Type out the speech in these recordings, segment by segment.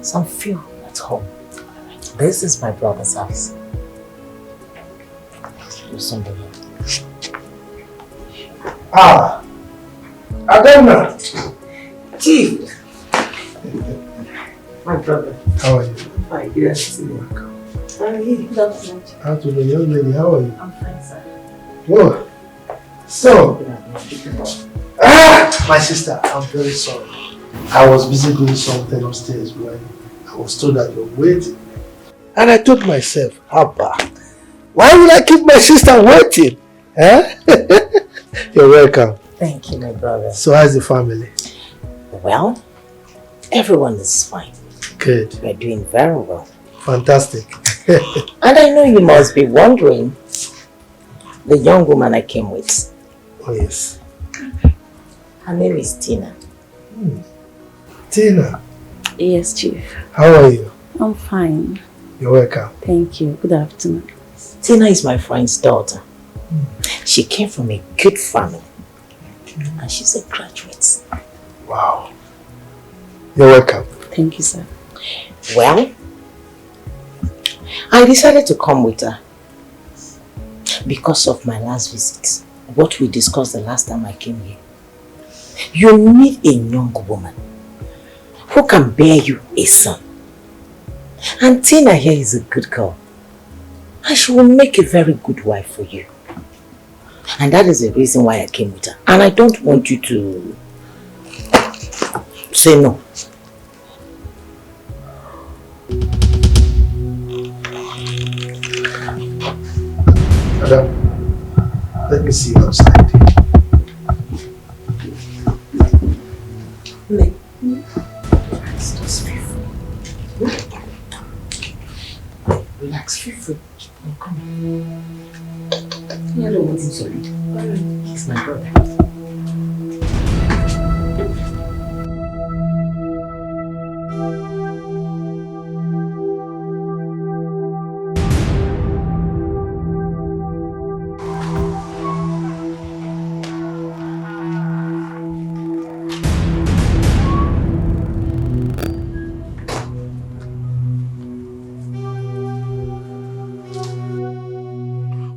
some fuel at home. This is my brother's house. Somebody. Ah, Adana. Chief. My brother. How are you? Fine, good afternoon. How are you? Good afternoon. Afternoon, young lady. How are you? I'm fine, sir. Whoa. So, my sister, I'm very sorry. I was busy doing something upstairs when I was told that you're waiting. And I told myself, Abba, why would I keep my sister waiting? Huh? You're welcome. Thank you, my brother. So how's the family? Well, everyone is fine. Good. We're doing very well. Fantastic. And I know you must be wondering the young woman I came with. Oh yes. Her name is Tina. Tina. Yes, Chief. How are you? I'm fine. You're welcome. Thank you. Good afternoon. Tina is my friend's daughter. She came from a good family. And she's a graduate. Wow. You're welcome. Thank you, sir. Well, I decided to come with her because of my last visit. What we discussed the last time I came here. You need a young woman who can bear you a son. And Tina here is a good girl. And she will make a very good wife for you. And that is the reason why I came with her. And I don't want you to say no. Madam, let me see you outside. Relax, just feel free. Relax, feel free. Come on. You know what's solid. He's my brother.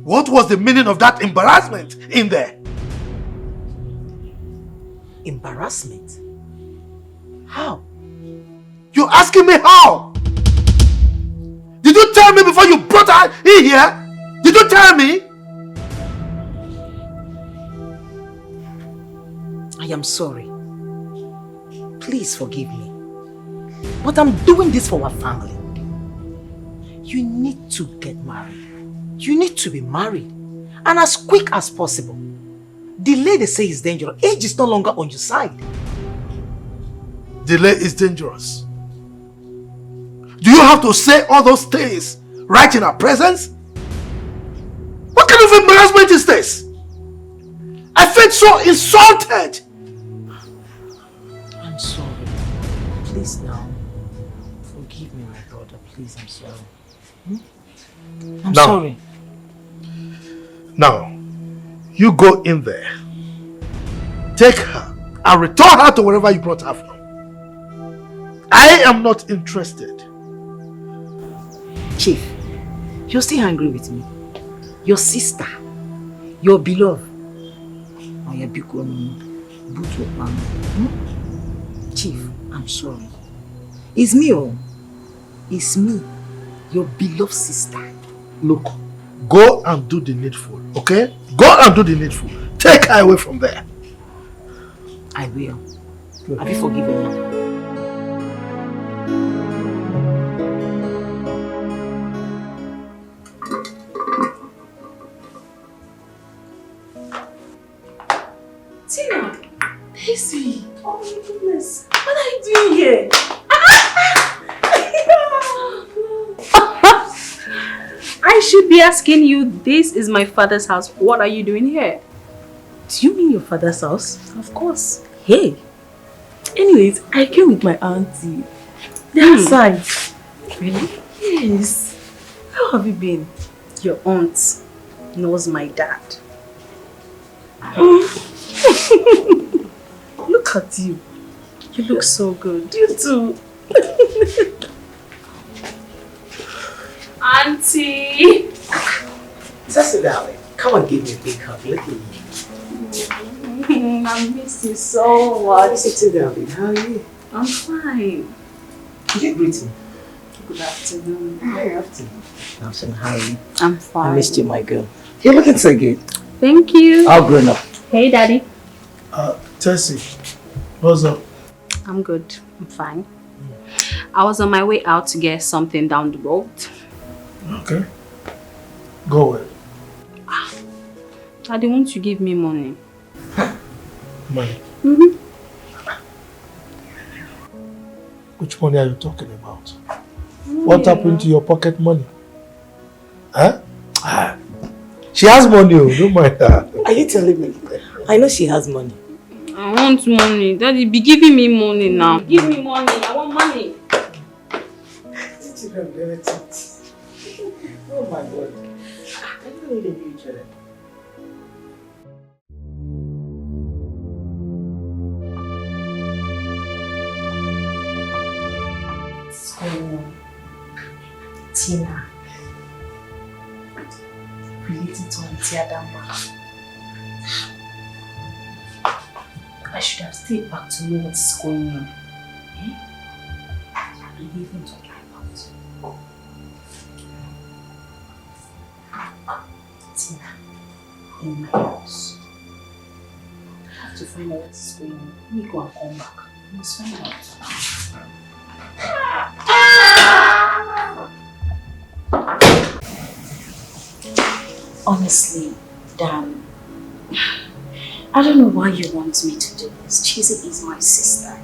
What was the meaning of that embarrassment in there? Embarrassment? How? You're asking me how? Did you tell me before you brought her in here? Did you tell me? I am sorry. Please forgive me. But I'm doing this for our family. You need to get married. You need to be married. And as quick as possible. Delay, they say, is dangerous. Age is no longer on your side. Delay is dangerous. Do you have to say all those things right in our presence? What kind of embarrassment is this? I felt so insulted. I'm sorry. Please now. Forgive me, my brother. Please, I'm sorry. I'm sorry. Now, you go in there. Take her and return her to wherever you brought her from. I am not interested. Chief, you're still angry with me. Your sister, your beloved. Chief, I'm sorry. It's me, oh. It's me, your beloved sister. Look, go and do the needful, okay? Go and do the needful. Take her away from there. I will. Have you forgiven me? Tina! Daisy! Oh my goodness! What are you doing here? I should be asking you, this is my father's house. What are you doing here? Do you mean your father's house? Of course. Hey. Anyways, I came with my auntie. They're outside. Really? Yes. How have you been? Your aunt knows my dad. Look at you. You look so good. You too. Auntie! Cecily, darling, come and give me a big hug. Look at you. I miss you so much. Cecily, darling, how are you? I'm fine. Did you greet me? Good afternoon. Good afternoon. Afternoon, how are you? I'm fine. I missed you, my girl. You're looking so good. Thank you. How grown up? Hey, Daddy. Tessie, what's up? I'm good. I'm fine. I was on my way out to get something down the road. Okay. Go ahead. Daddy, won't you give me money? Money. Mm-hmm. Which money are you talking about? What happened to your pocket money? Huh? She has money, don't mind her. Are you telling me? I know she has money. I want money. Daddy, be giving me money now. Give me money. I want money. Oh my God. I don't need a new children. So, Tina, related to Auntie Adamba. I should have stayed back to know what's going on. Eh? What are you even talking about? Tina, in my house. I have to find out what's going on. Let me go and come back. I must find out. Honestly, Dan, I don't know why you want me to do this. Chizzy is my sister.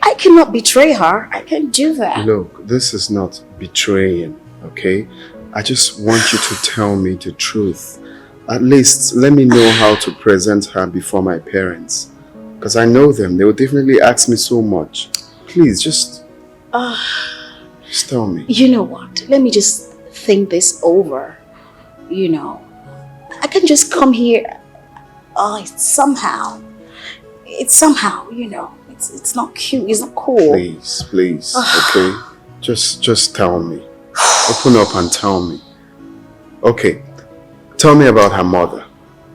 I cannot betray her. I can't do that. Look, this is not betraying, okay? I just want you to tell me the truth. At least let me know how to present her before my parents. Because I know them. They will definitely ask me so much. Please, just tell me. You know what? Let me just think this over. You know, I can just come here. It's somehow, you know, it's not cute, it's not cool. Please, okay? Just tell me. Open up and tell me. Okay, tell me about her mother.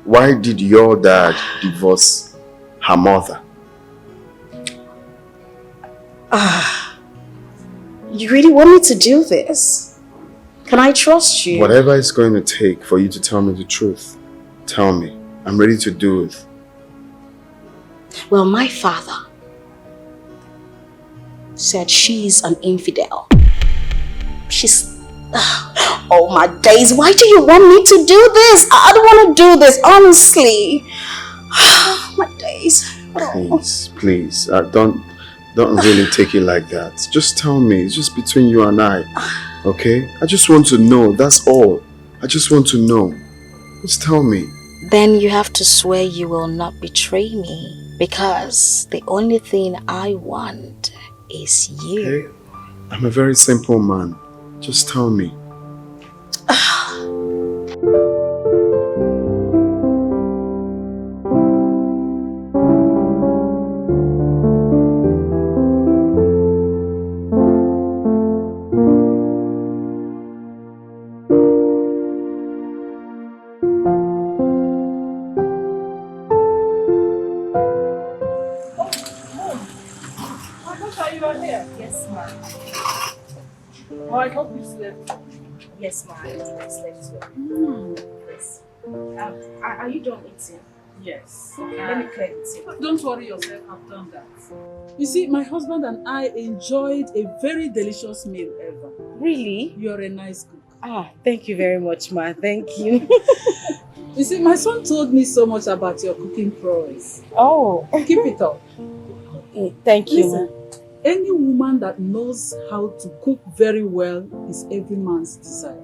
Why did your dad divorce her mother? You really want me to do this? Can I trust you? Whatever it's going to take for you to tell me the truth, tell me. I'm ready to do it. Well, my father said she's an infidel. She's... Oh my days, why do you want me to do this? I don't want to do this, honestly. My days. Please, don't really take it like that. Just tell me, it's just between you and I, okay? I just want to know, that's all. I just want to know. Just tell me. Then you have to swear you will not betray me, because the only thing I want is you. Okay. I'm a very simple man. Just tell me. Yes, ma'am. I slept well. Yes. Are you done eating? Yes. Okay, let me clear the table. Don't worry yourself, I've done that. You see, my husband and I enjoyed a very delicious meal ever. Really? You're a nice cook. Thank you very much, ma. Thank you. You see, my son told me so much about your cooking prowess. Oh. Keep it up. Thank you, Listen, any woman that knows how to cook very well is every man's desire.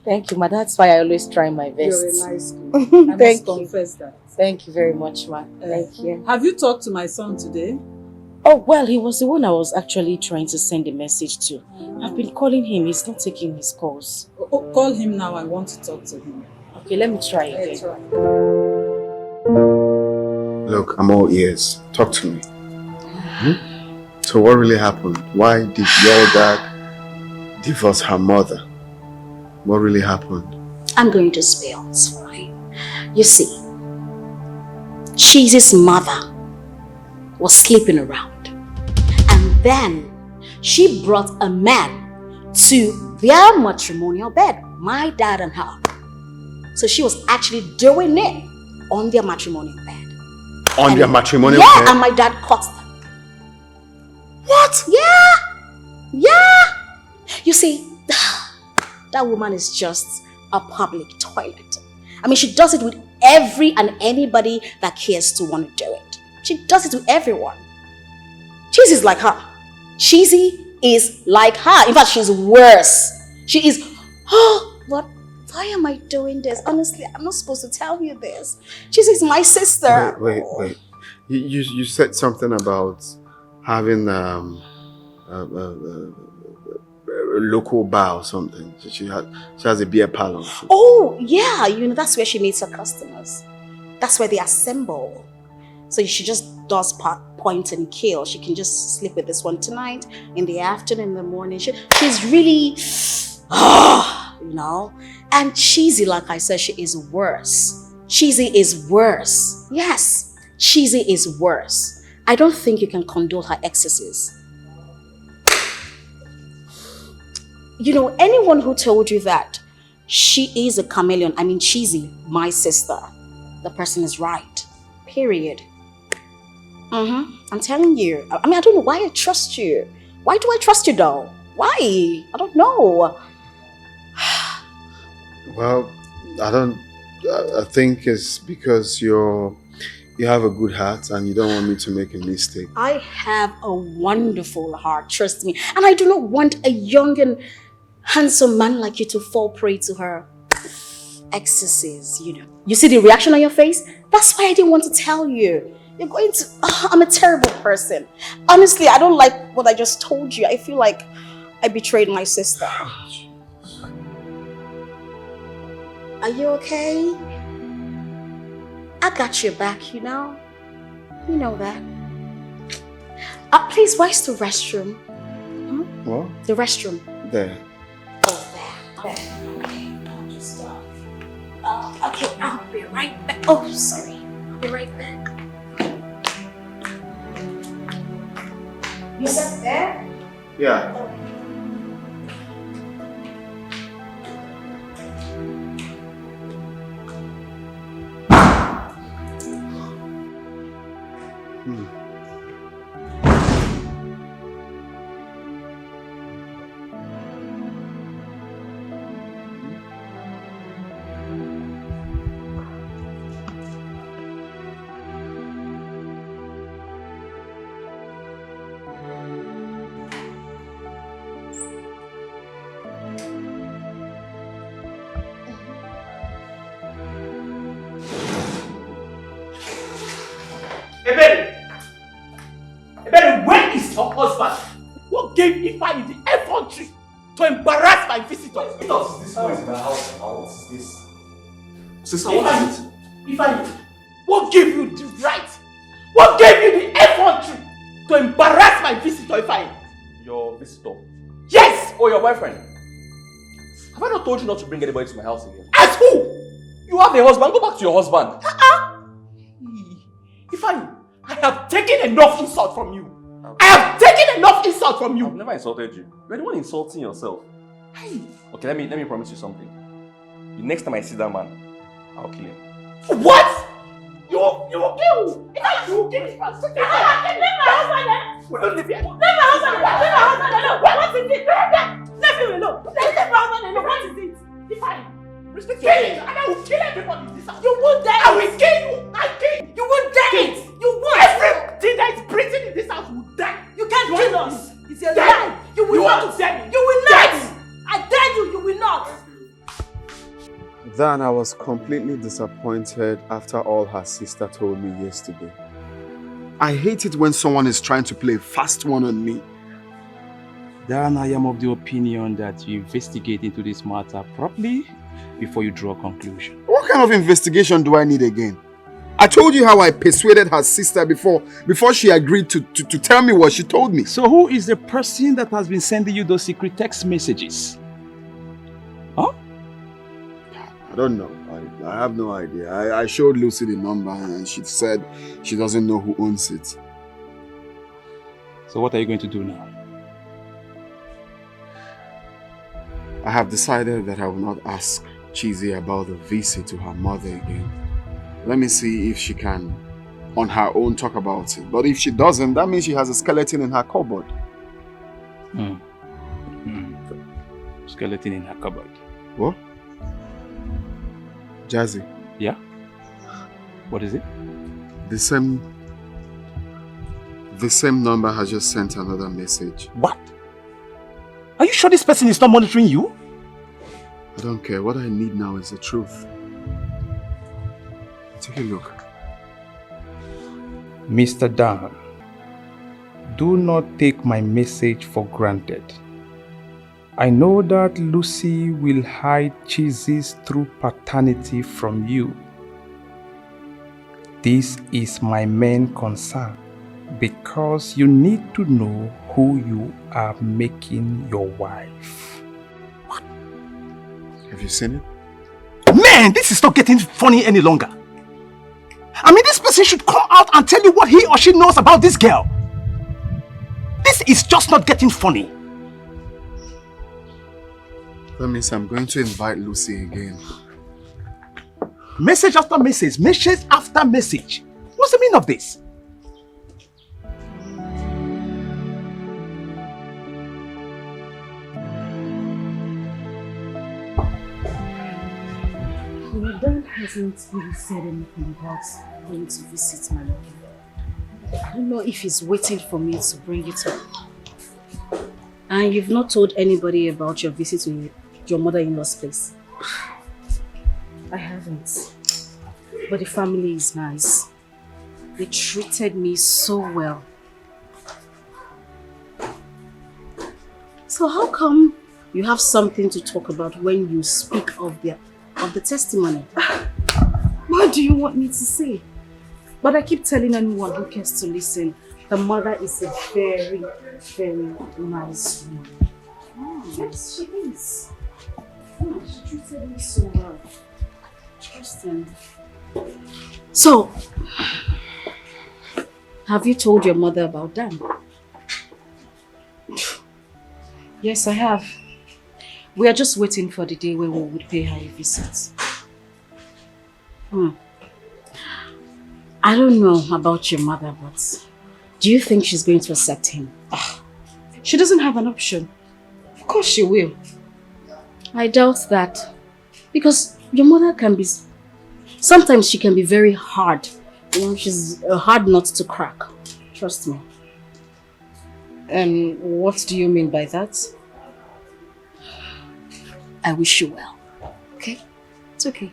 Thank you, ma. That's why I always try my best. You're a nice cook. I must confess that. Thank you very much, ma. Thank you. Have you talked to my son today? Oh, well, he was the one I was actually trying to send a message to. I've been calling him. He's not taking his calls. Oh, call him now. I want to talk to him. Okay, let me try again. Let's try. Look, I'm all ears. Talk to me. So what really happened? Why did your dad divorce her mother. What really happened? I'm going to spill, it's fine. You see, Cheesy's mother was sleeping around. And then she brought a man to their matrimonial bed, my dad and her. So she was actually doing it on their matrimonial bed. On their matrimonial bed? bed? Yeah, and my dad caught them. What? Yeah. You see, that woman is just a public toilet. I mean, she does it with every and anybody that cares to want to do it. She does it to everyone. Cheesy is like her. Cheesy is like her. In fact, she's worse. She is, what? Why am I doing this? Honestly, I'm not supposed to tell you this. Cheesy is my sister. Wait. You said something about having a local bar or something. She has a beer parlor. Oh, yeah. That's where she meets her customers. That's where they assemble. So she just does point and kill. She can just sleep with this one tonight, in the afternoon, in the morning. She's really, And Cheesy, like I said, she is worse. Cheesy is worse. Yes, Cheesy is worse. I don't think you can condone her excesses. Anyone who told you that she is a chameleon, I mean Cheesy, my sister, the person is right. Period. I'm telling you. I mean, I don't know why I trust you. Why do I trust you though? Why? I don't know. Well, I think it's because you have a good heart and you don't want me to make a mistake. I have a wonderful heart, trust me. And I do not want a young and handsome man like you to fall prey to her excesses, You see the reaction on your face? That's why I didn't want to tell you. You're going to... I'm a terrible person. Honestly, I don't like what I just told you. I feel like I betrayed my sister. Are you okay? I got your back, You know that. Please, where's the restroom? What? The restroom. There. Oh, there. Okay, I'll just... okay, I'll be right back. Oh, sorry. I'll be right back. You said there? Yeah. Ebere, where is your husband? What gave Ifeanyi the effrontery to embarrass my visitors? What is this noise in the house? What is this? Sister, Ifeanyi, what is it? Ifeanyi, what gave you the right? What gave you the effrontery to embarrass my visitor, Ifeanyi? Your visitor? Yes! Oh, your boyfriend? Have I not told you not to bring anybody to my house again? As who? You have a husband, go back to your husband. Ifeanyi, I have taken enough insult from you. I have taken enough insult from you. I've never insulted you. You're the one insulting yourself. Hey. Okay, let me promise you something. The next time I see that man, I'll kill him. What? You will kill? Ifeanyi, you will kill this man. Leave my husband. Don't leave him. Leave my husband. Leave my husband alone. What is it? Leave him alone. Leave my husband alone. What is it? Ifeanyi. Respect your kill, and I will kill everybody in this house. You won't dare. I will kill you. I kill you. You won't dare it. You won't. Everything that is breathing in this house will die. You can't kill us. It's your life. You will not. You will not. I dare you. You will not. Then I was completely disappointed after all her sister told me yesterday. I hate it when someone is trying to play a fast one on me. Then I am of the opinion that you investigate into this matter properly before you draw a conclusion. What kind of investigation do I need again? I told you how I persuaded her sister before she agreed to tell me what she told me. So who is the person that has been sending you those secret text messages? Huh? I don't know. I have no idea. I showed Lucy the number and she said she doesn't know who owns it. So what are you going to do now? I have decided that I will not ask Chizzy about the visit to her mother again. Let me see if she can, on her own, talk about it. But if she doesn't, that means she has a skeleton in her cupboard. Skeleton in her cupboard. What? Jazzy. Yeah? What is it? The same number has just sent another message. What? Are you sure this person is not monitoring you? I don't care. What I need now is the truth. Take a look. Mr. Dan, do not take my message for granted. I know that Lucy will hide Chizzy's true paternity from you. This is my main concern because you need to know who you are making your wife. What? Have you seen it? Man, this is not getting funny any longer. I mean, this person should come out and tell you what he or she knows about this girl. This is just not getting funny. That means I'm going to invite Lucy again. Message after message, message after message. What's the meaning of this? My dad hasn't really said anything about going to visit my mother. I don't know if he's waiting for me to bring it up. And you've not told anybody about your visit to your mother-in-law's place? I haven't. But the family is nice. They treated me so well. So how come you have something to talk about when you speak of the testimony? What do you want me to say? But I keep telling anyone who cares to listen, the mother is a very, very nice woman. Oh, yes, she is. Oh, she treated me so well. Interesting. So, have you told your mother about Dan? Yes, I have. We are just waiting for the day when we would pay her a visit. I don't know about your mother, but do you think she's going to accept him? She doesn't have an option. Of course she will. I doubt that. Because your mother can be... Sometimes she can be very hard. You know, she's a hard nut to crack. Trust me. And what do you mean by that? I wish you well. Okay? It's okay.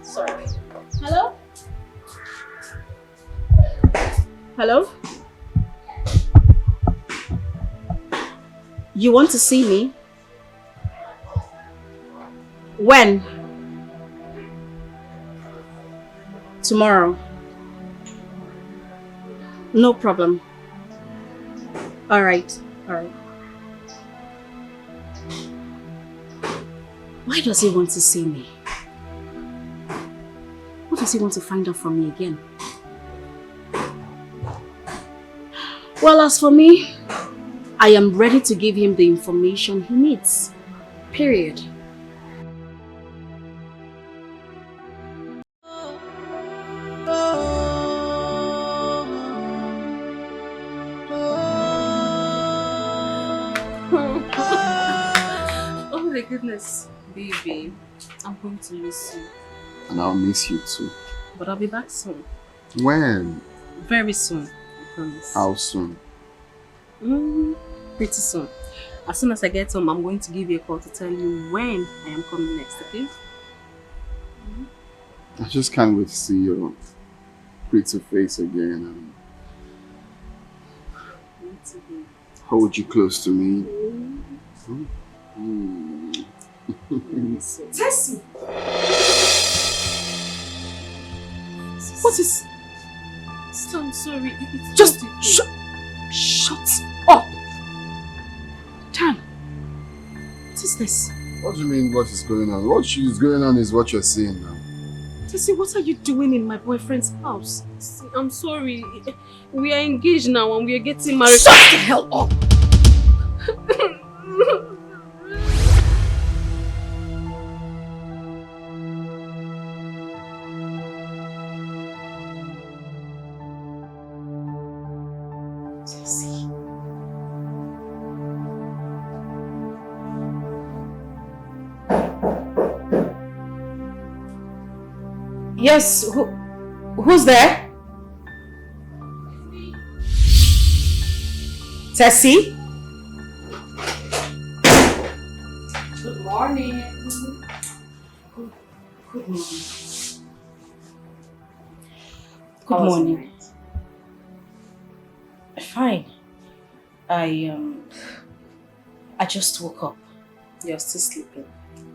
Sorry. Hello? Hello? You want to see me? When? Tomorrow. No problem. All right. Why does he want to see me? What does he want to find out from me again? Well, as for me, I am ready to give him the information he needs. Period. Oh my goodness, baby. I'm going to miss you. And I'll miss you too. But I'll be back soon. When? Very soon, I promise. How soon? Pretty soon. As soon as I get home, I'm going to give you a call to tell you when I am coming next, okay? I just can't wait to see your pretty face again and hold you close to me. Tessie! What is... Sister, I'm sorry. It's Just not okay. shut up! Dan, what is this? What do you mean what is going on? What is going on is what you're seeing now. Tessie, what are you doing in my boyfriend's house? See, I'm sorry. We are engaged now and we are getting married. Shut the hell up! Tessie. Yes, who's there? Tessie? Good morning. Good morning. Good morning. Fine. I just woke up. You're still sleeping.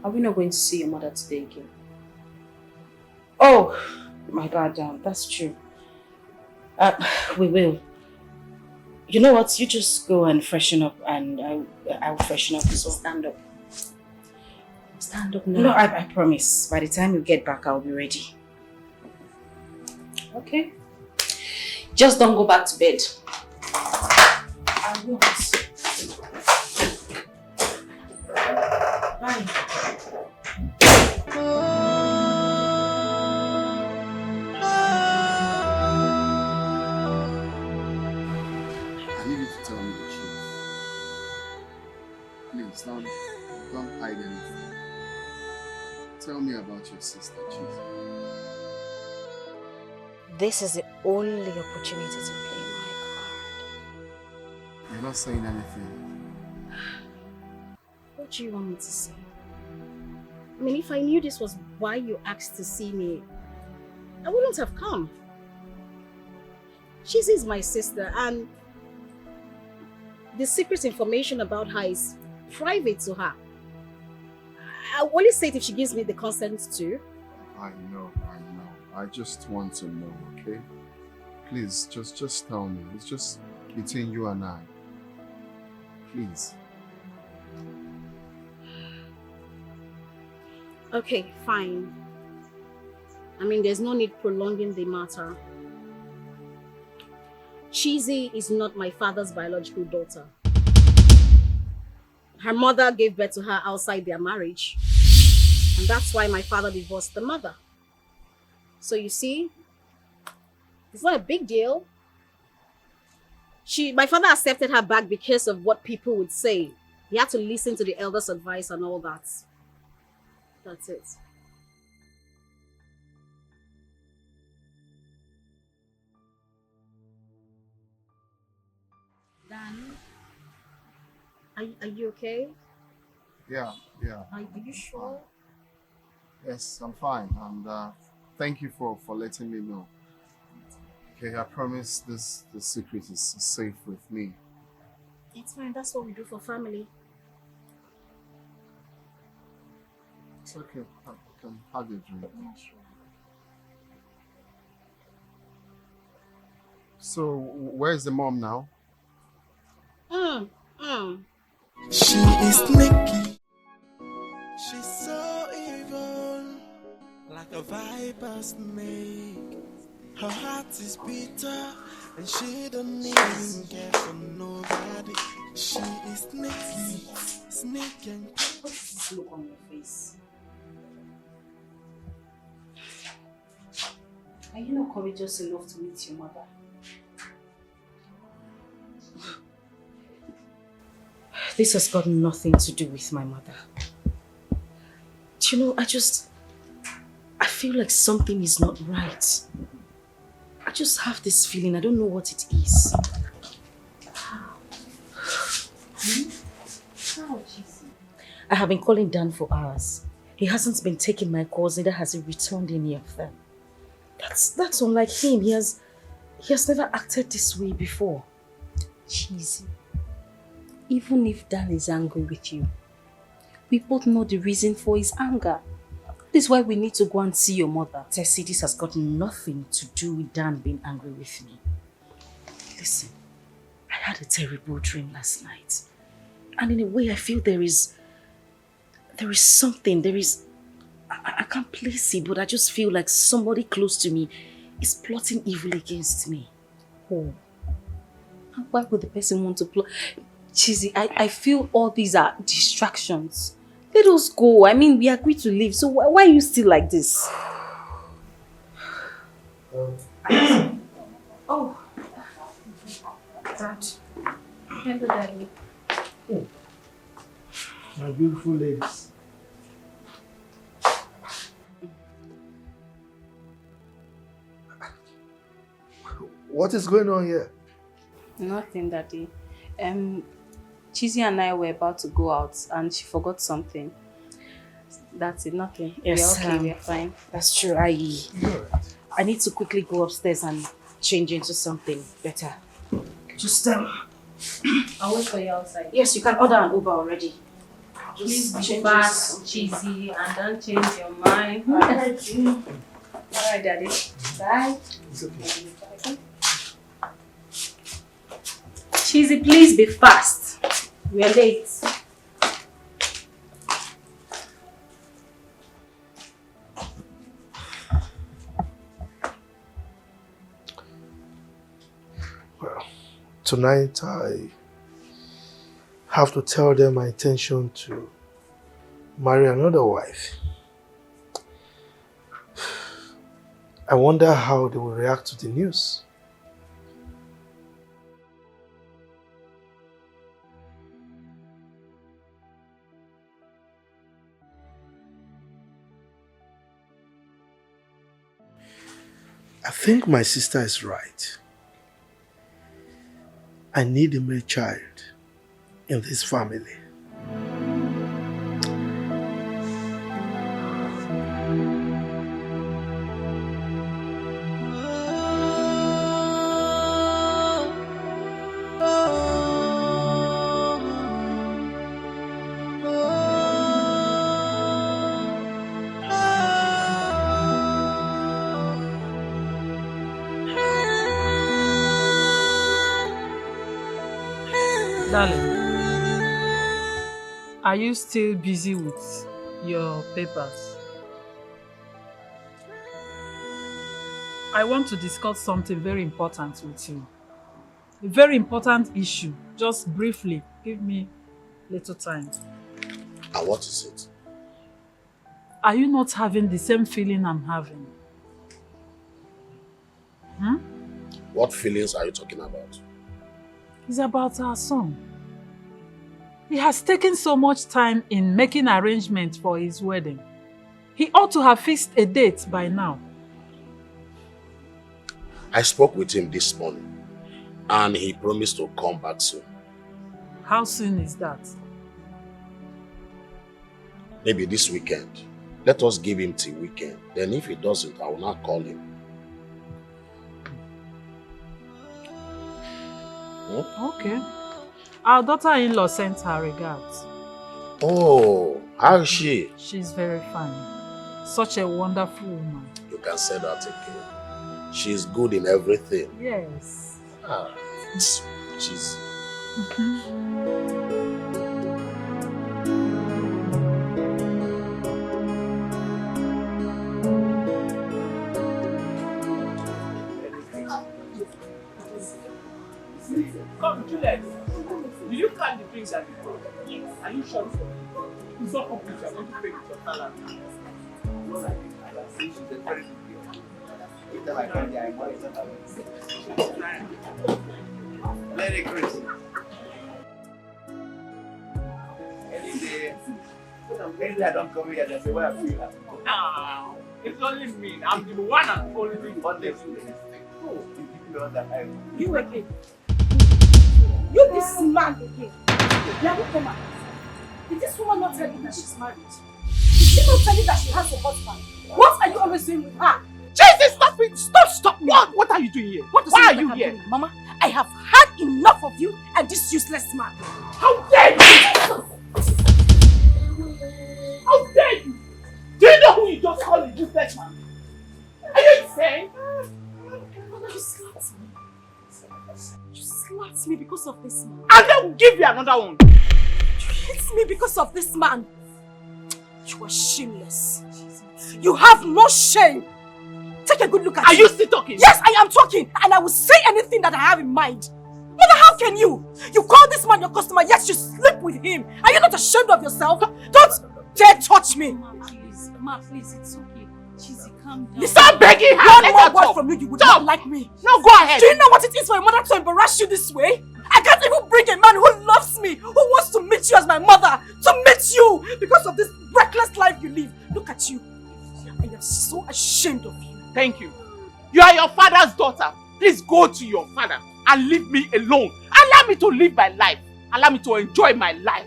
Are we not going to see your mother today again? Oh, my bad. That's true. We will. You know what? You just go and freshen up, and I'll freshen up. So stand up. Stand up now. No, I promise. By the time you get back, I'll be ready. Okay. Just don't go back to bed. I won't. Bye. I need you to tell me the truth. Please, don't hide anything. Tell me about your sister, Jesus. This is the only opportunity to play my card. You're not saying anything. What do you want me to say? I mean, if I knew this was why you asked to see me, I wouldn't have come. Chizzy is my sister, and the secret information about her is private to her. I'll only say it if she gives me the consent to. I know. I just want to know, okay? Please, just tell me. It's just between you and I. Please. Okay, fine. I mean, there's no need prolonging the matter. Chizzy is not my father's biological daughter. Her mother gave birth to her outside their marriage. And that's why my father divorced the mother. So you see, it's not a big deal. My father accepted her back because of what people would say. He had to listen to the elders' advice and all that. That's it. Dan, are you okay? Yeah. Are you sure? Yes, I'm fine. And thank you for letting me know. Okay, I promise the secret is safe with me. It's fine. That's what we do for family. It's okay. You can have your drink. Yeah, sure. So, where's the mom now? She is sneaky. She's so evil, like a viper snake. Her heart is bitter, and she don't even care for nobody. She is sneaky, sneaking. What is this look on your face? Are you not courageous enough to meet your mother? This has got nothing to do with my mother. Do you know, I feel like something is not right. I just have this feeling. I don't know what it is. How, Jesus? I have been calling Dan for hours. He hasn't been taking my calls, neither has he returned any of them. That's unlike him. He has never acted this way before. Cheesy. even if Dan is angry with you, we both know the reason for his anger. This is why we need to go and see your mother. Tessie, this has got nothing to do with Dan being angry with me. Listen, I had a terrible dream last night. And in a way, I feel there is something, I can't place it, but I just feel like somebody close to me is plotting evil against me. Oh. And why would the person want to plot? Chizzy, I feel all these are distractions. Let us go. I mean, we agreed to leave, so why are you still like this? Oh. Dad. Hello, Daddy. Oh. My beautiful ladies. What is going on here? Nothing, Daddy. Chizzy and I were about to go out and she forgot something. That's it, nothing. Yes, we're okay, we're fine. That's true. I need to quickly go upstairs and change into something better. Just I'll wait for you outside. yes, you can order an Uber already. Please be change fast, Chizzy, and don't change your mind. Alright, Daddy. Bye. It's okay. Chizzy, please be fast. We're late. Well, tonight I have to tell them my intention to marry another wife. I wonder how they will react to the news. I think my sister is right. I need a male child in this family. Darling, are you still busy with your papers? I want to discuss something very important with you. A very important issue. Just briefly, give me little time. And what is it? Are you not having the same feeling I'm having? What feelings are you talking about? It's about our son. He has taken so much time in making arrangements for his wedding. He ought to have fixed a date by now. I spoke with him this morning and he promised to come back soon. How soon is that? Maybe this weekend. Let us give him till weekend. Then if he doesn't, I will not call him. Okay. Our daughter-in-law sent her regards. Oh, how is she? She's very fine. Such a wonderful woman. You can say that again. She's good in everything. Yes. Ah, she's... Come, Juliet. Did you count the drinks at the bar? Yes. Are you sure for me? It's not complete. You're going to pay with your salary. What I think, I can see she's a very good girl. Every time I come there, I monitor her. Merry Christmas. Any day I don't come here, they say, where are you? No, it's only me. I'm the one and only honest. Oh, you give me all that time. You again. You this man again. Let me come out. Did this woman not tell you that she's married? Did she not tell you that she has a husband? What are you always doing with her? Jesus, stop it! Stop! What are you doing here? Why are you here? Mama, I have had enough of you and this useless man. How dare you! How dare you! Do you know who you just called a useless man? Are you insane? You slapped me. You slapped me because of this man. And then we'll give you another one. You hate me because of this man. You are shameless. You have no shame. Take a good look at you. Are you still talking? Yes, I am talking. And I will say anything that I have in mind. Mother, how can you? You call this man your customer, yet you sleep with him. Are you not ashamed of yourself? Don't dare touch me. Ma, please, it's okay. Cheesy, calm down. Listen, I'm begging her. One more word from you, you would not like me. No, go ahead. Do you know what it is for a mother to embarrass you this way? I can't even bring a man who loves me, who wants to meet you as my mother, to meet you because of this reckless life you live. Look at you. I am so ashamed of you. Thank you. You are your father's daughter. Please go to your father and leave me alone. Allow me to live my life. Allow me to enjoy my life.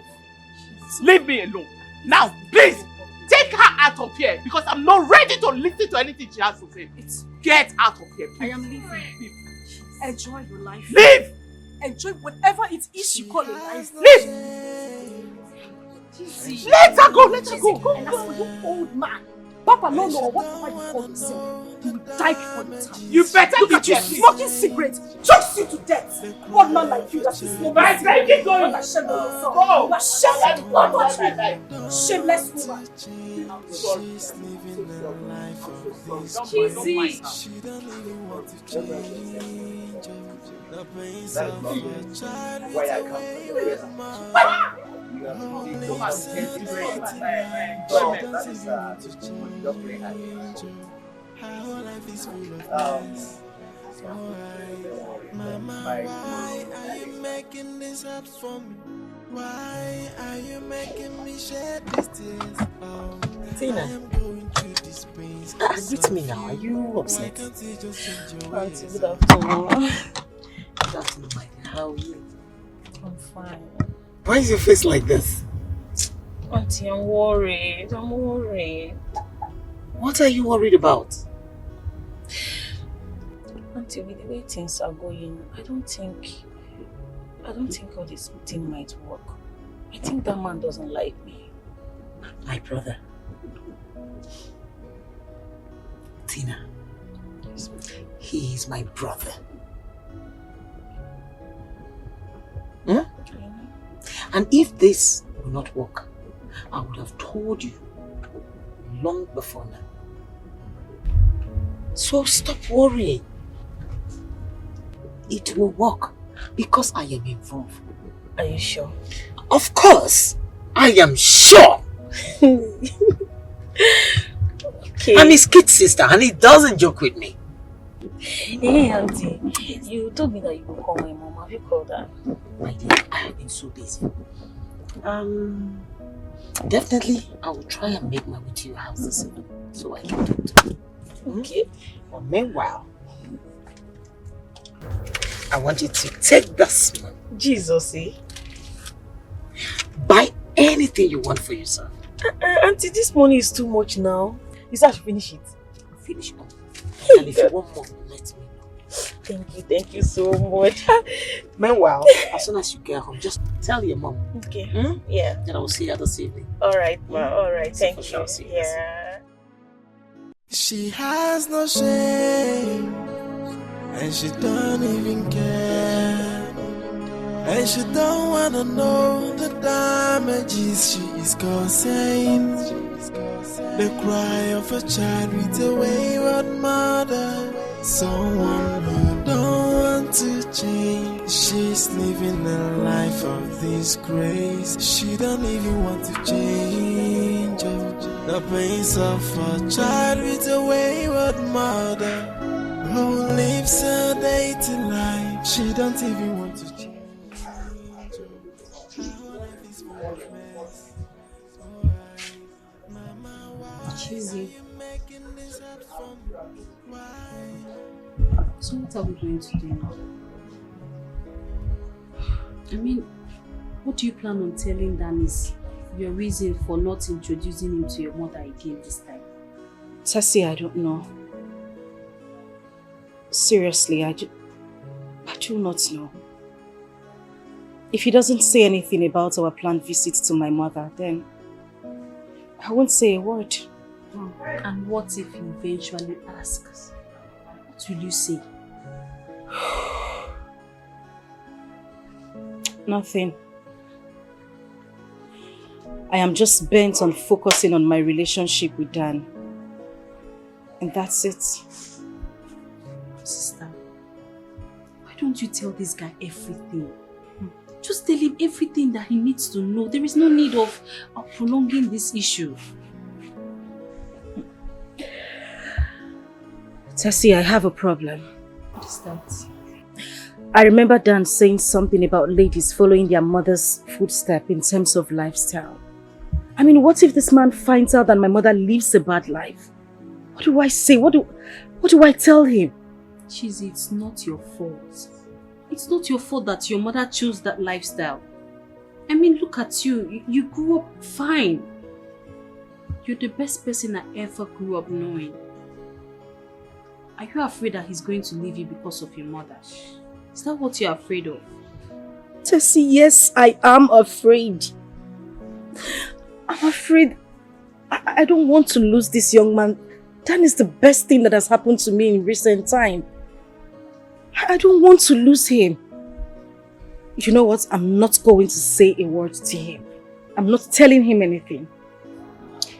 Leave me alone. Now, please, take her out of here because I'm not ready to listen to anything she has to say. Get out of here, please. I am leaving. Enjoy your life. Leave! Enjoy whatever it is you call a life. Leave! Let her go, let her go. And as for you old man, Papa no, whatever you call yourself, you will die before your time. You better look at you smoking cigarettes, chokes you to death. One man like you that is smoking cigarettes. Keep going. Not ashamed of yourself. Go. You are ashamed of what watch me. Shameless woman. I'm sorry. Cheesy. She don't even want to change the pains of a child. Why I come? How life is full of things. Mama, why are you making this up for me? Why are you making me shed these tears? Oh, Tina, I am going through this pain. greet me now. Are you upset? Auntie, good afternoon. Good afternoon, my dear. How are you? I'm fine. Why is your face like this? Auntie, I'm worried. What are you worried about? Auntie, with the way things are going, I don't think all this thing might work. I think that man doesn't like me. My brother. Tina. He is my brother. And if this will not work, I would have told you long before now. So stop worrying. It will work because I am involved. Are you sure? Of course, I am sure. Okay. I'm his kid sister and he doesn't joke with me. Hey, Auntie, you told me that you will call my mom. Have you called her? My dear, I have been so busy. Definitely, I will try and make my way to your house this evening so I can talk to you. Okay. But meanwhile, I want you to take this money. Jesus, eh? Buy anything you want for yourself. Auntie, this money is too much now. You start to finish it. Finish up. And if you want more, let me know. Thank you so much. Meanwhile, as soon as you get home, just tell your mom. Okay. Yeah. Then I will see you this evening. Alright, ma. Alright. Thank you. Sure, see you. Yeah. She has no shame, and she don't even care, and she don't wanna know the damages she is causing. The cry of a child with a wayward mother, someone who don't want to change. She's living a life of disgrace. She don't even want to change. The pains of a child with a wayward mother who lives a dating life. She don't even want to change. Cheesy. So what are we going to do now? I mean, what do you plan on telling Danis your reason for not introducing him to your mother again this time? Tessie, I don't know. Seriously, I do not know. If he doesn't say anything about our planned visit to my mother, then I won't say a word. And what if he eventually asks? What will you say? Nothing. I am just bent on focusing on my relationship with Dan. And that's it. Sister, why don't you tell this guy everything? Just tell him everything that he needs to know. There is no need of prolonging this issue. Tessie, I have a problem. What is that? I remember Dan saying something about ladies following their mother's footsteps in terms of lifestyle. I mean, what if this man finds out that my mother lives a bad life? What do I say? What do I tell him? Chizzy, it's not your fault. It's not your fault that your mother chose that lifestyle. I mean, look at you. You grew up fine. You're the best person I ever grew up knowing. Are you afraid that he's going to leave you because of your mother? Is that what you're afraid of? Tessie, yes, I am afraid. I'm afraid. I don't want to lose this young man. Dan is the best thing that has happened to me in recent time. I don't want to lose him. You know what? I'm not going to say a word to him. I'm not telling him anything.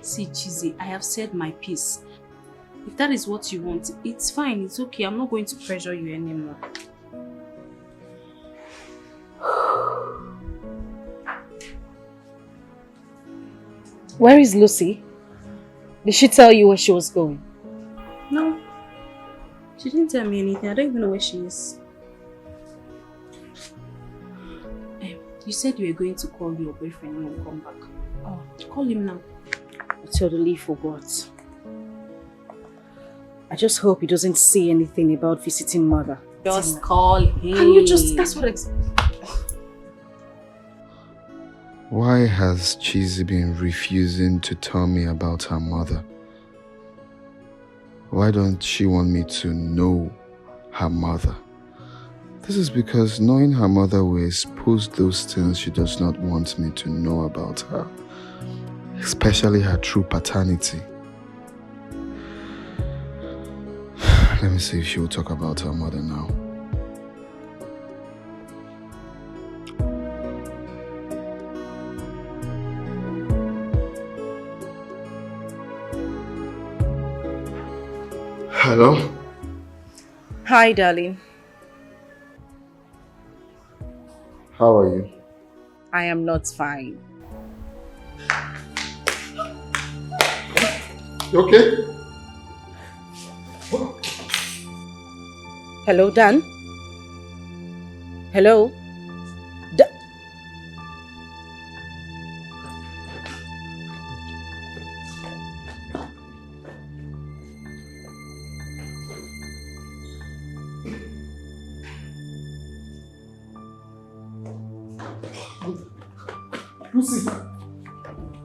See, Chizzy, I have said my piece. If that is what you want, it's fine, it's okay. I'm not going to pressure you anymore. Where is Lucy? Did she tell you where she was going? No. She didn't tell me anything. I don't even know where she is. You said you were going to call your boyfriend when you come back. Oh, call him now. I totally forgot. I just hope he doesn't say anything about visiting mother. Just call him. Can you just... That's what Why has Chizzy been refusing to tell me about her mother? Why don't she want me to know her mother? This is because knowing her mother will expose those things she does not want me to know about her, especially her true paternity. Let me see if she will talk about her mother now. Hello? Hi, darling. How are you? I am not fine. You okay? Hello, Dan? Hello? Lucy!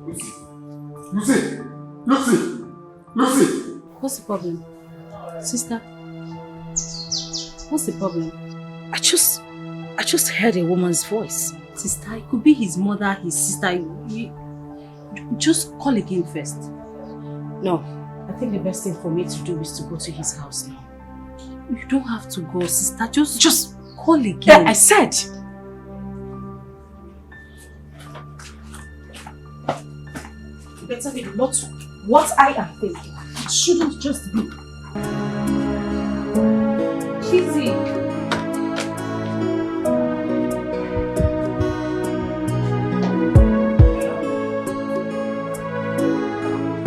Lucy! Lucy! Lucy! Lucy! What's the problem? Sister? What's the problem? I just heard a woman's voice. Sister, it could be his mother, his sister. Just call again first. No, I think the best thing for me to do is to go to his house now. You don't have to go, sister. Just call again. Yeah, I said. You better be not what I am thinking. It shouldn't just be. Chizzy.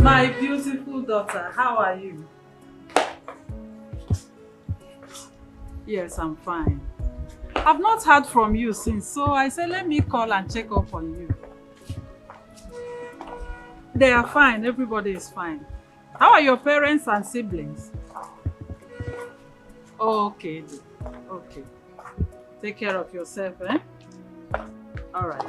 My beautiful daughter, how are you? Yes, I'm fine. I've not heard from you since, so I said let me call and check up on you. They are fine, everybody is fine. How are your parents and siblings? Okay, okay. Take care of yourself, eh? All right.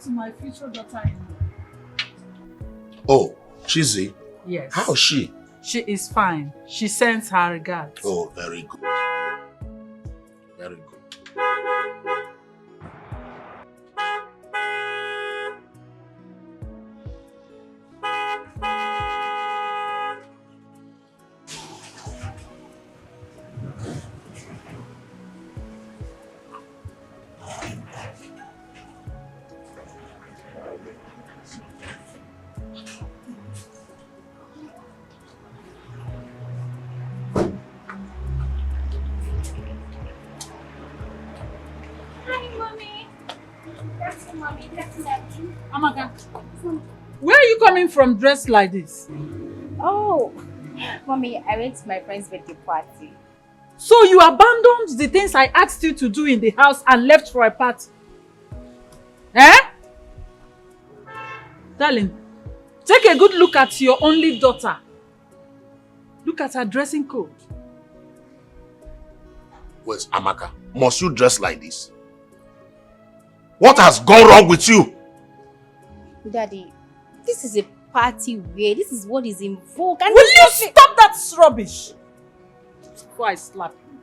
to my future daughter-in-law. Oh, Chizzy. Yes. How is she? She is fine. She sends her regards. Oh, very good. Very good. Amaka, where are you coming from dressed like this? Oh, Mommy, I went to my friend's birthday party. So you abandoned the things I asked you to do in the house and left for a party? Eh? Darling, take a good look at your only daughter. Look at her dressing code. Where's Amaka? Must you dress like this? What has gone wrong with you? Daddy, this is a party wear. This is what is in vogue. And will you stop that rubbish? Before I slap you.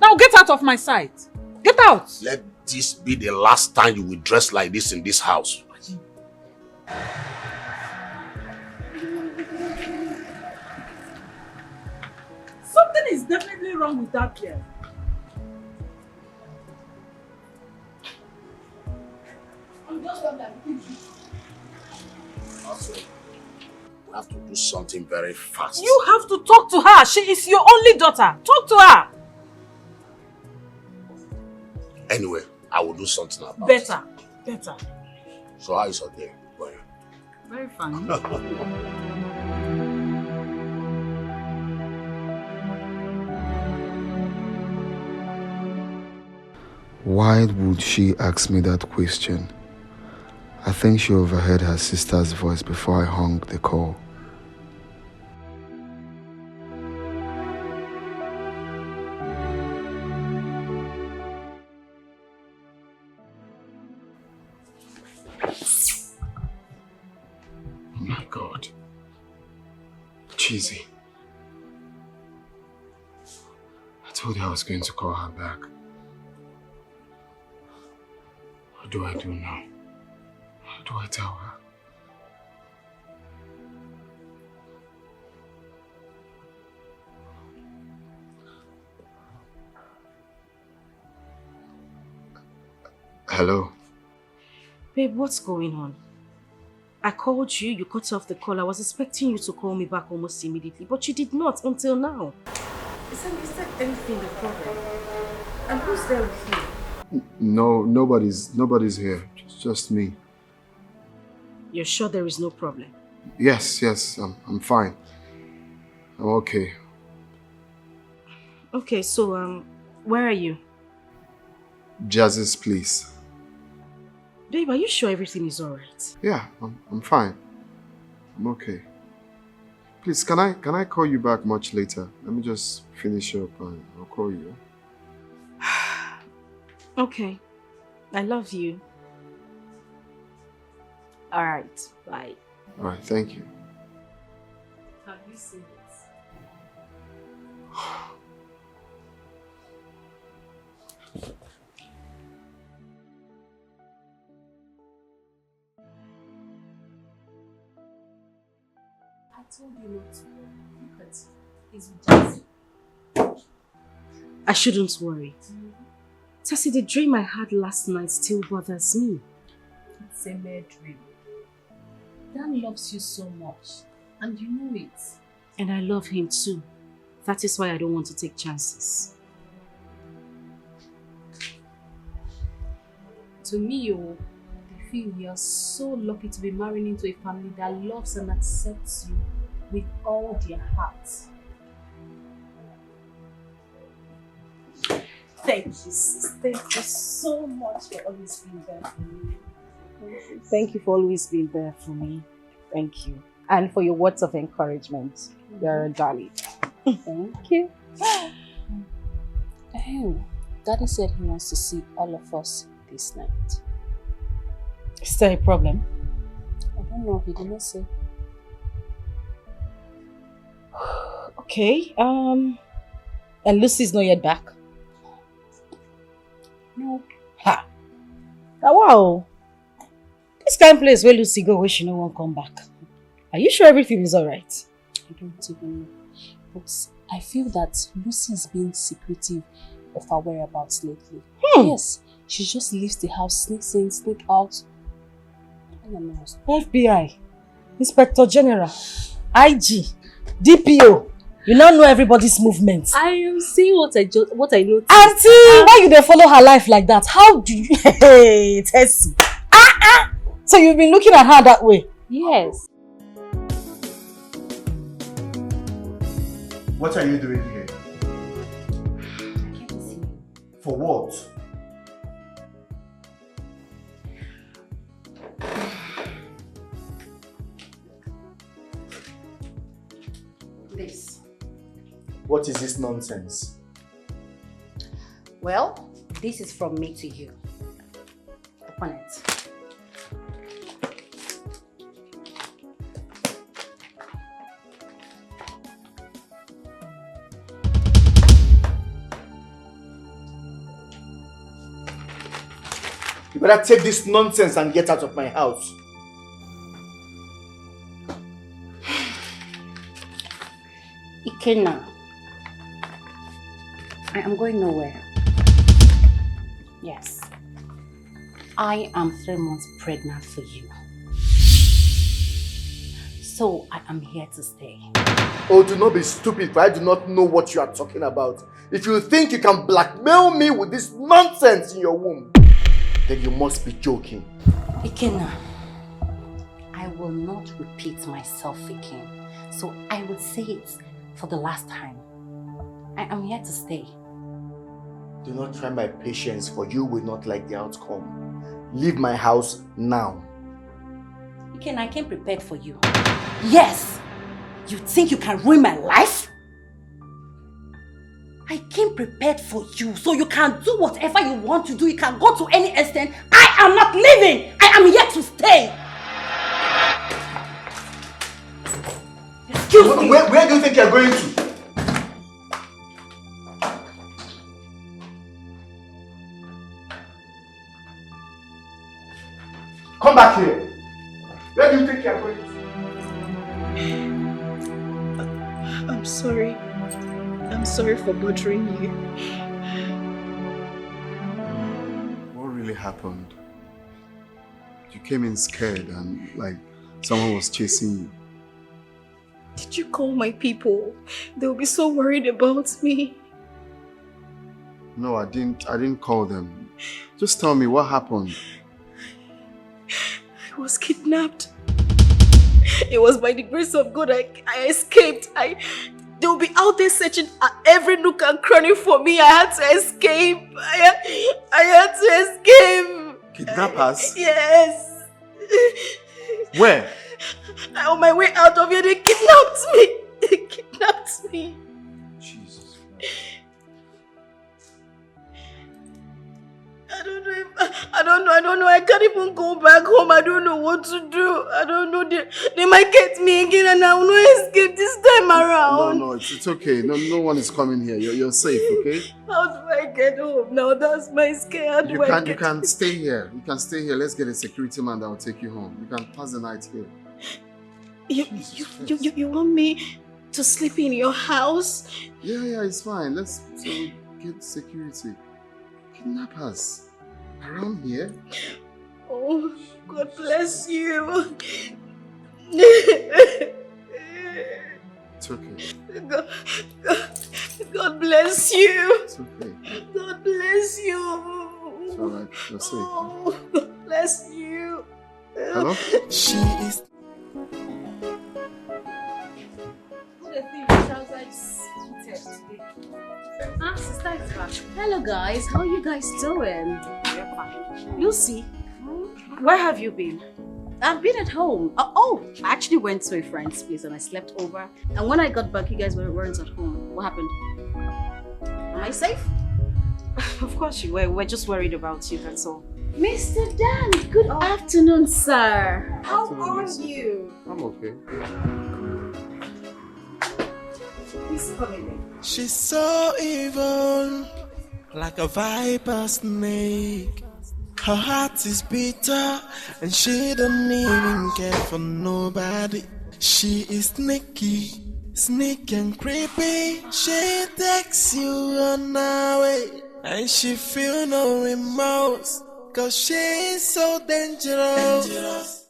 Now get out of my sight. Get out. Let this be the last time you will dress like this in this house. Something is definitely wrong with that girl. Also, we have to do something very fast. You have to talk to her. She is your only daughter. Talk to her. Anyway, I will do something about it. Better. So how is your day going? Very fine. Why would she ask me that question? I think she overheard her sister's voice before I hung the call. Oh my God. Cheesy. I told her I was going to call her back. What do I do now? What do I tell her? Hello? Babe, what's going on? I called you, you cut off the call. I was expecting you to call me back almost immediately, but you did not until now. Is there anything the problem? And who's there with you? No, nobody's here. It's just me. You're sure there is no problem? Yes, I'm fine. I'm okay. Okay, so where are you? Jazz's place. Babe, are you sure everything is alright? Yeah, I'm fine. I'm okay. Please, can I call you back much later? Let me just finish up and I'll call you. Okay. I love you. Alright, bye. Alright, thank you. Have you seen it? I told you not to worry. Look at it. It's Jazzy. I shouldn't worry. Tessie, the dream I had last night still bothers me. It's a mere dream. Dan loves you so much, and you know it. And I love him too. That is why I don't want to take chances. To me, I feel you are so lucky to be marrying into a family that loves and accepts you with all their hearts. Thank you, sis. Thank you so much for always being there for me. Thank you for always being there for me. Thank you. And for your words of encouragement. You're a darling. Thank you. Oh, Daddy said he wants to see all of us this night. Is there a problem? I don't know, he didn't say. Okay, and Lucy's not yet back? No. Ha! Oh, wow! This kind of place where Lucy go where she no one come back. Are you sure everything is alright? I don't even know. But I feel that Lucy is being secretive of her whereabouts lately. Yes, she just leaves the house, sneaks in, sneaks out. I don't know. FBI, Inspector General, IG, DPO. You now know everybody's movements. I am seeing what I noticed. Auntie, why you dey follow her life like that? How do you... Hey, Tessie. So you've been looking at her that way? Yes. What are you doing here? I can't see you. For what? This. What is this nonsense? Well, this is from me to you. Open it. You better take this nonsense and get out of my house. Ikenna, I am going nowhere. Yes, I am 3 months pregnant for you. So I am here to stay. Oh, do not be stupid, for I do not know what you are talking about. If you think you can blackmail me with this nonsense in your womb, then you must be joking. Ikenna, I will not repeat myself again. So I will say it for the last time. I am here to stay. Do not try my patience, for you will not like the outcome. Leave my house now. Ikenna, I came prepared for you. Yes! You think you can ruin my life? I came prepared for you, so you can do whatever you want to do. You can go to any extent. I am not leaving! I am here to stay! Excuse me! Where do you think you're going to? Come back here. Where do you think you're going to? I'm sorry. I'm sorry for bothering you. What really happened? You came in scared and like someone was chasing you. Did you call my people? They'll be so worried about me. No, I didn't call them. Just tell me what happened. I was kidnapped. It was by the grace of God I escaped. They'll be out there searching at every nook and cranny for me. I had to escape. I had to escape. Kidnappers? Yes. Where? On my way out of here, they kidnapped me. They kidnapped me. Jesus. I don't know. I can't even go back home. I don't know what to do. I don't know. They might get me again and I will not escape this time around. No, it's okay. No one is coming here. You're safe, okay? How do I get home now? That's my scare. You can stay here. You can stay here. Let's get a security man that will take you home. You can pass the night here. You want me to sleep in your house? Yeah, it's fine. Let's get security. Kidnappers around here? Oh, God bless you. It's okay. God bless you. It's okay. God bless you. It's alright. You're safe. Oh, God bless you. Hello? She is. Sister is back. Hello guys, how are you guys doing? We're fine. Lucy, where have you been? I've been at home. I actually went to a friend's place and I slept over. And when I got back, you guys weren't at home. What happened? Am I safe? Of course you were. We're just worried about you, that's all. Mr. Dan, good afternoon, sir. How are you? I'm okay. Please come in. She's so evil, like a viper snake. Her heart is bitter, and she don't even care for nobody. She is sneaky, sneaky and creepy. She takes you on her way, and she feel no remorse, 'cause she is so dangerous.